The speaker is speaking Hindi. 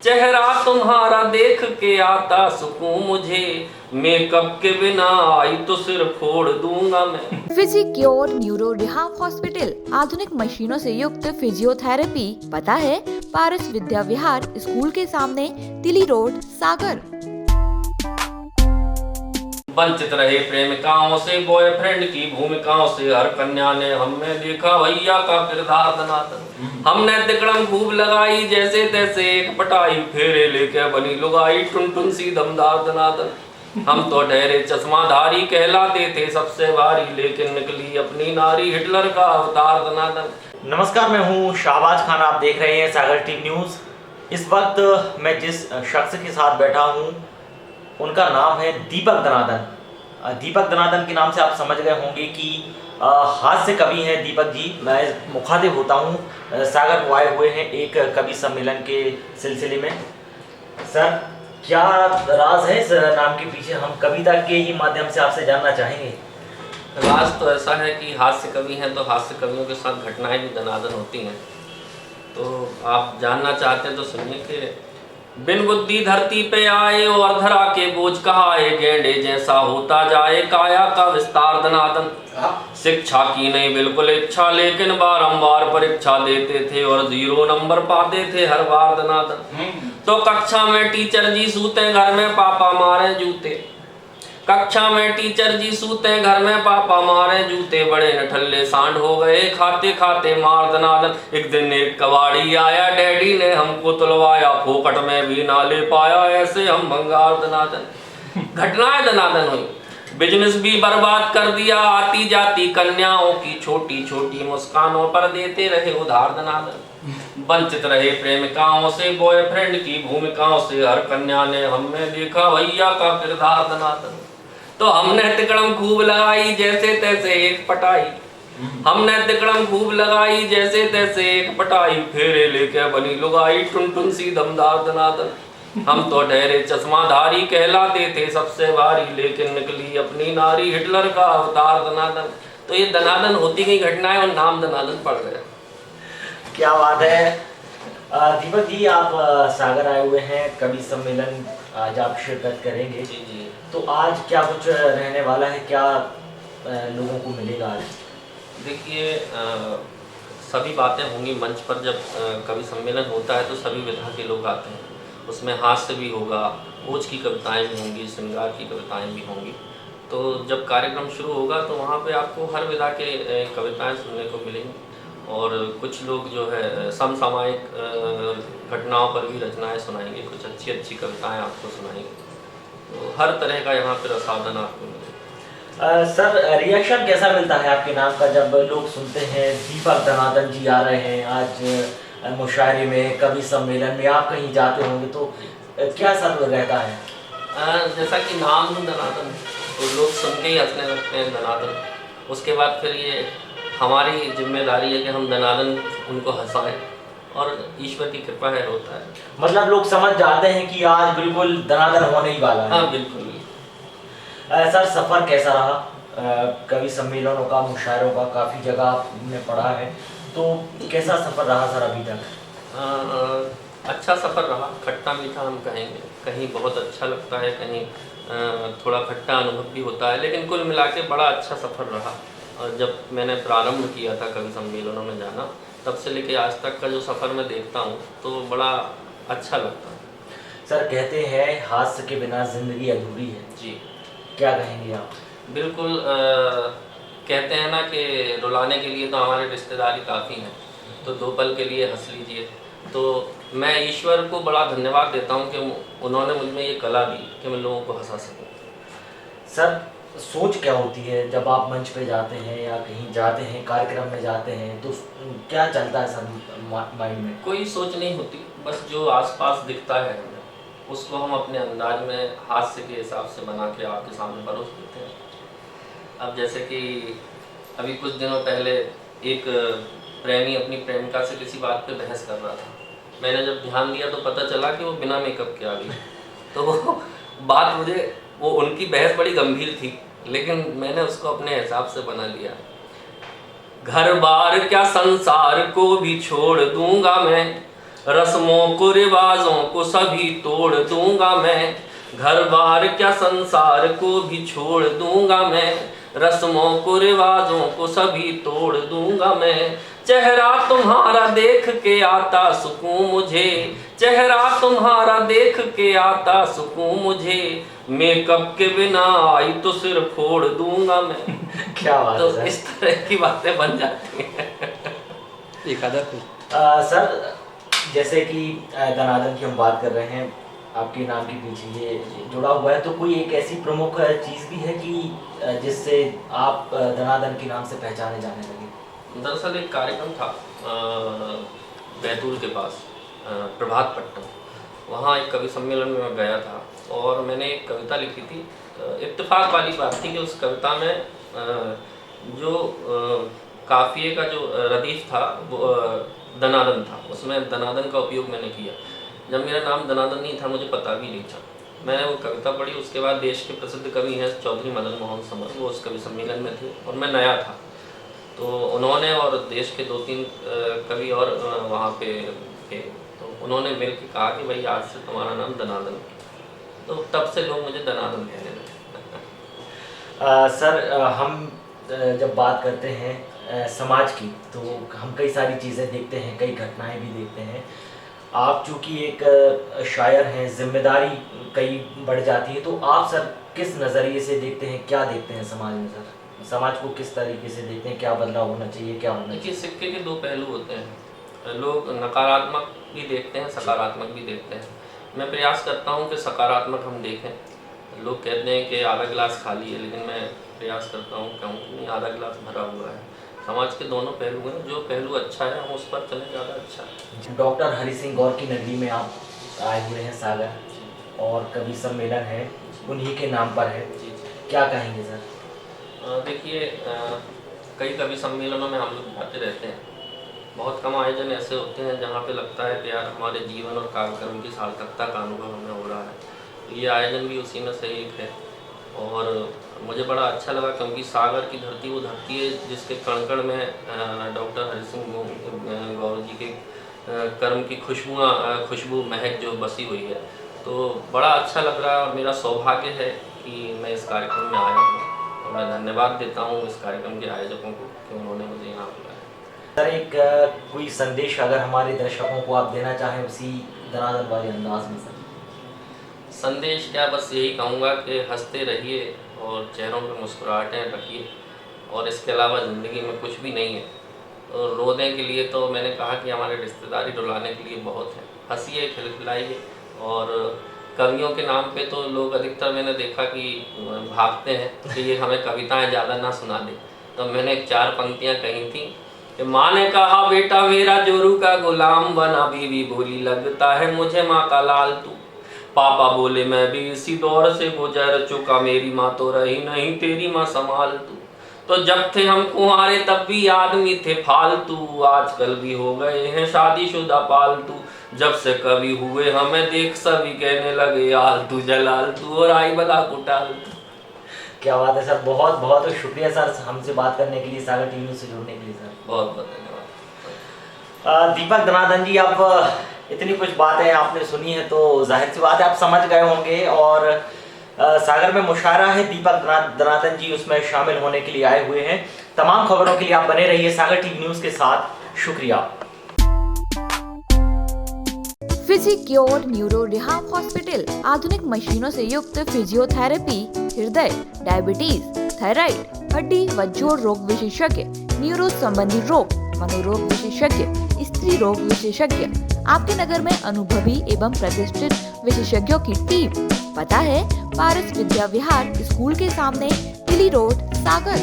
चेहरा तुम्हारा देख के आता सुकून मुझे, मेकअप के बिना आई तो सिर फोड़ दूंगा मैं। फिजिक्योर न्यूरो रिहाब हॉस्पिटल आधुनिक मशीनों से युक्त फिजियोथेरेपी। पता है पारस विद्या विहार स्कूल के सामने, तिली रोड, सागर। वंचित रहे प्रेमिकाओं से, बॉयफ्रेंड की भूमिकाओं से, हर कन्या ने हमें देखा भैया का किरदार दनादन। हमने तिकड़म खूब लगाई जैसे तैसे एक पटाई, फेरे लेके बनी लुगाई टुन टुन सी दमदार दनादन। हम तो ठहरे चश्माधारी कहलाते थे सबसे भारी, लेकिन निकली अपनी नारी हिटलर का अवतार दनादन। नमस्कार, मैं हूँ शाहबाज खान, आप देख रहे हैं सागर टीवी न्यूज़। इस वक्त मैं जिस शख्स के साथ बैठा हूँ उनका नाम है दीपक दनादन। दीपक दनादन के नाम से आप समझ गए होंगे कि हास्य कवि हैं दीपक जी। मैं मुखातिब होता हूँ सागर को आए हुए हैं एक कवि सम्मेलन के सिलसिले में। सर, क्या राज है इस नाम के पीछे? हम कविता के ही माध्यम से आपसे जानना चाहेंगे। राज तो ऐसा है कि हास्य कवि हैं तो हास्य कवियों के साथ घटनाएं भी दनादन होती हैं। तो आप जानना चाहते हैं तो सुनिए कि बिन बुद्धि धरती पे आए और धरा के बोझ कहाए, गेंडे जैसा होता जाए काया का विस्तार दनादन। शिक्षा की नहीं बिल्कुल इच्छा, लेकिन बारंबार परीक्षा देते थे और 0 नंबर पाते थे हर बार दनादन। तो कक्षा में टीचर जी सूते, घर में पापा मारे जूते। कक्षा में टीचर जी सूते, घर में पापा मारे जूते। बड़े नठल्ले सांड हो गए खाते खाते मार दनादन। एक दिन एक कबाड़ी आया, डैडी ने हमको तुलवाया, फोकट में भी ना ले पाया, ऐसे हम भंगार दनादन। घटनाएं दनादन हुई, बिजनेस भी बर्बाद कर दिया, आती जाती कन्याओं की छोटी छोटी मुस्कानों पर देते रहे उधार दनादन। वंचित रहे प्रेमिकाओं से, बॉयफ्रेंड की भूमिकाओं से, हर कन्या ने हमें देखा भैया का किरदार दनादन। तो हमने तिकड़म खूब लगाई जैसे तैसे एक पटाई, हमने तिकड़म खूब लगाई जैसे तैसे एक पटाई, फेरे लेके बनी लुगाई टुन टुन सी दमदार दनादन। हम तो ठहरे चश्माधारी कहलाते थे सबसे भारी, लेकिन निकली अपनी नारी हिटलर का अवतार दनादन। तो ये दनादन होती गई घटनाएं और नाम दनादन पड़ गया। क्या बात है। दीपक जी, आप सागर आए हुए हैं, कवि सम्मेलन आज आप शिरकत करेंगे। जी जी। तो आज क्या कुछ रहने वाला है, क्या लोगों को मिलेगा आज? देखिए, सभी बातें होंगी मंच पर। जब कवि सम्मेलन होता है तो सभी विधा के लोग आते हैं, उसमें हास्य भी होगा, ओज की कविताएं भी होंगी, श्रृंगार की कविताएं भी होंगी। तो जब कार्यक्रम शुरू होगा तो वहाँ पे आपको हर विधा के कविताएं सुनने को मिलेंगी, और कुछ लोग जो है समसामयिक घटनाओं पर भी रचनाएं सुनाएंगे, कुछ अच्छी अच्छी कविताएं आपको सुनाएंगे। तो हर तरह का यहाँ पे रसादन आपको मिलेगा। सर, रिएक्शन कैसा मिलता है आपके नाम का जब लोग सुनते हैं दीपक दनादन जी आ रहे हैं आज मुशायरे में, कवि सम्मेलन में? आप कहीं जाते होंगे तो क्या सर रहता है? जैसा कि नाम ही दनादन, तो लोग सुन के ही हंसने लगते हैं दनादन। उसके बाद फिर ये हमारी जिम्मेदारी है कि हम दनादन उनको हंसाएं, और ईश्वर की कृपा है, होता है। मतलब लोग समझ जाते हैं कि आज बिल्कुल दनादन होने ही वाला है। हाँ, बिल्कुल। सर, सफ़र कैसा रहा कवि सम्मेलनों का, मुशायरों का? काफ़ी जगह आपने पढ़ा है, तो कैसा सफ़र रहा सर अभी तक? अच्छा सफ़र रहा, खट्टा मीठा हम कहेंगे। कहीं बहुत अच्छा लगता है, कहीं थोड़ा खट्टा अनुभव भी होता है, लेकिन कुल मिला के बड़ा अच्छा सफ़र रहा। और जब मैंने प्रारंभ किया था कवि सम्मेलनों में जाना, तब से लेके आज तक का जो सफ़र मैं देखता हूँ तो बड़ा अच्छा लगता है। सर, कहते हैं हास्य के बिना ज़िंदगी अधूरी है। जी। क्या कहेंगे आप? बिल्कुल। कहते हैं ना कि रुलाने के लिए तो हमारे रिश्तेदार ही काफ़ी हैं, तो 2 पल के लिए हंस लीजिए। तो मैं ईश्वर को बड़ा धन्यवाद देता हूँ कि उन्होंने मुझ में ये कला दी कि मैं लोगों को हंसा सकूँ। सर, सोच क्या होती है जब आप मंच पे जाते हैं या कहीं जाते हैं, कार्यक्रम में जाते हैं, तो क्या चलता है सर माइंड में? कोई सोच नहीं होती, बस जो आसपास दिखता है हमें उसको हम अपने अंदाज में हास्य के हिसाब से बना के आपके सामने परोस देते हैं। अब जैसे कि अभी कुछ दिनों पहले एक प्रेमी अपनी प्रेमिका से किसी बात पे बहस कर रहा था। मैंने जब ध्यान दिया तो पता चला कि वो बिना मेकअप के आ गई। तो वो बात मुझे, वो उनकी बहस बड़ी गंभीर थी, लेकिन मैंने उसको अपने हिसाब से बना लिया। घर बार क्या संसार को भी छोड़ दूंगा मैं, रस्मों को रिवाजों को सभी तोड़ दूंगा मैं, घर बार क्या संसार को भी छोड़ दूंगा मैं, रस्मों को रिवाजों को सभी तोड़ दूंगा मैं। चेहरा तुम्हारा देख के आता सुकून मुझे, चेहरा तुम्हारा देख के आता सुकून मुझे, मेकअप के बिना आई तो सिर फोड़ दूंगा मैं। क्या बात तो है इस तरह की बातें बन जाती हैं। एक आधा सर, जैसे कि दनादन की हम बात कर रहे हैं, आपके नाम के पीछे ये जुड़ा हुआ है, तो कोई एक ऐसी प्रमुख चीज़ भी है कि जिससे आप दनादन के नाम से पहचाने जाने लगे? दरअसल एक कार्यक्रम था बैतूल के पास, प्रभात पट्टन, वहाँ एक कवि सम्मेलन में मैं गया था और मैंने एक कविता लिखी थी। इत्तेफाक वाली बात थी कि उस कविता में जो काफिये का जो रदीफ था वो दनादन था, उसमें दनादन का उपयोग मैंने किया। जब मेरा नाम दनादन नहीं था, मुझे पता भी नहीं था। मैंने वो कविता पढ़ी, उसके बाद देश के प्रसिद्ध कवि हैं चौधरी मदन मोहन समर, वो उस कवि सम्मेलन में थे और मैं नया था, तो उन्होंने और देश के 2-3 कवि और वहाँ पे थे, तो उन्होंने मिल के कहा कि भाई आज से तुम्हारा नाम दनादन है। तो तब से लोग मुझे दनादन कहने लगे। सर, हम जब बात करते हैं समाज की, तो हम कई सारी चीज़ें देखते हैं, कई घटनाएं भी देखते हैं। आप चूँकि एक शायर हैं, जिम्मेदारी कई बढ़ जाती है, तो आप सर किस नज़रिए से देखते हैं, क्या देखते हैं समाज में? सर, समाज को किस तरीके से देखते हैं, क्या बदलाव होना चाहिए, क्या होना चाहिए? देखिए, सिक्के के 2 पहलू होते हैं। लोग नकारात्मक भी देखते हैं, सकारात्मक भी देखते हैं। मैं प्रयास करता हूँ कि सकारात्मक हम देखें। लोग कहते हैं कि आधा गिलास खाली है, लेकिन मैं प्रयास करता हूँ कहूँ कि नहीं, आधा गिलास भरा हुआ है। समाज के दोनों पहलू हैं, जो पहलू अच्छा है हम उस पर चलें, ज़्यादा अच्छा है। डॉक्टर हरि सिंह गौर की नगरी में आप आए हुए हैं सागर, और कवि सम्मेलन है उन्हीं के नाम पर है, क्या कहेंगे सर? देखिए, कई कवि सम्मेलनों में हम लोग जाते रहते हैं। बहुत कम आयोजन ऐसे होते हैं जहाँ पे लगता है कि यार हमारे जीवन और कार्यक्रम की सार्थकता का अनुभव हमें हो रहा है। तो ये आयोजन भी उसी में से एक है और मुझे बड़ा अच्छा लगा, क्योंकि सागर की धरती वो धरती है जिसके कण-कण में डॉक्टर हरि सिंह गौर जी के कर्म की खुशबू महक जो बसी हुई है। तो बड़ा अच्छा लग रहा है और मेरा सौभाग्य है कि मैं इस कार्यक्रम में आया हूँ और मैं धन्यवाद देता हूँ इस कार्यक्रम के आयोजकों को कि उन्होंने मुझे यहाँ बुलाया। सर, एक कोई संदेश अगर हमारे दर्शकों को आप देना चाहें उसी दनादन वाले अंदाज में? सर, संदेश क्या, बस यही कहूँगा कि हंसते रहिए और चेहरों पे मुस्कुराहटें रखिए, और इसके अलावा ज़िंदगी में कुछ भी नहीं है। तो रोने के लिए तो मैंने कहा कि हमारे रिश्तेदारी रुलाने के लिए बहुत है। हंसिए, खिलखिलाइए। और कवियों के नाम पे तो लोग अधिकतर मैंने देखा कि भागते हैं कि ये हमें कविताएं ज़्यादा ना सुना दे। तो मैंने एक 4 पंक्तियाँ कही थी कि माँ ने कहा बेटा मेरा जोरू का गुलाम बना, बीवी बोली लगता है मुझे माँ का लाल तू, पापा बोले मैं भी इसी दौर से गुजर चुका, मेरी माँ तो रही नहीं तेरी माँ संभाल तू। तो जब थे हम कुंवारे तब भी आदमी थे फालतू, आजकल भी हो गए हैं शादीशुदा पालतू, जब से कभी हुए हमें देख सभी कहने लगे आलतू जलालतू और आई बला कुटालतू। क्या बात है सर, बहुत बहुत शुक्रिया सर हमसे बात करने के लिए, सागर टीवी न्यूज़ से जुड़ने के लिए। सर, बहुत बहुत धन्यवाद। दीपक दनादन जी, आप इतनी कुछ बातें आपने सुनी है तो जाहिर सी बात है आप समझ गए होंगे, और सागर में मुशायरा है, दीपक दनादन जी उसमें शामिल होने के लिए आए हुए हैं। तमाम खबरों के लिए आप बने रहिए सागर टीवी न्यूज़ के साथ। शुक्रिया। फिजिक्योर न्यूरो रिहाब हॉस्पिटल आधुनिक मशीनों से युक्त फिजियोथेरेपी, हृदय, डायबिटीज, थायराइड, हड्डी व जोड़ रोग विशेषज्ञ, न्यूरो संबंधी रोग, मनोरोग विशेषज्ञ, स्त्री रोग विशेषज्ञ, आपके नगर में अनुभवी एवं प्रतिष्ठित विशेषज्ञों की टीम। पता है पारस विद्या विहार स्कूल के सामने, तिली रोड, सागर।